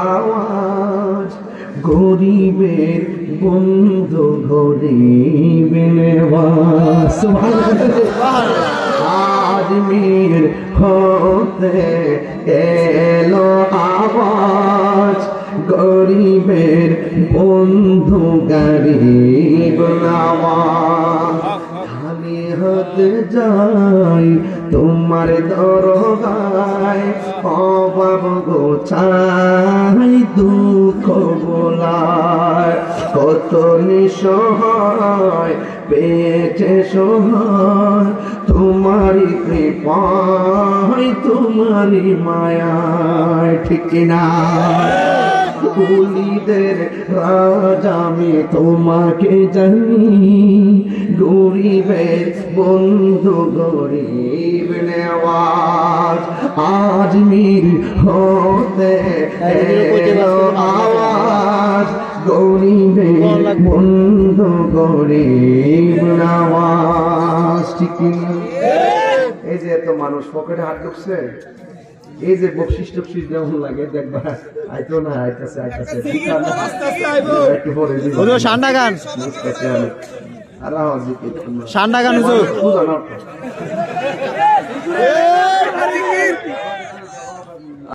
আওয়াজ গরিবের বন্ধু গরিবের আওয়াজ আজমির হতে এলো আওয়াজ গরিবের বন্ধু গরিব নওয়াজ খালি হতে যাই তোমার দরগায় অভাব গোছাই দুঃখ বোলায় কত নিঃসহায় পেটে সহায় তোমারি কৃপায় তোমারি মায়ায় ঠিক না কুলিদের রাজা আমি তোমাকে জানি গরিবের বন্ধু গরিব নেওয়াজ আজমির হতে এলো আওয়াজ গরিবের বন্ধু গরিব নেওয়াজ ঠিক না এই যে এত মানুষ পকেটে হাত ঢুকছে এই যে বকশিস টকশিস যেমন লাগে দেখবা আইতো না আইতাছে একটু পরে হুজুর ঠান্ডা গান আর আওয়াজ দিকে ঠান্ডা গান হুজুর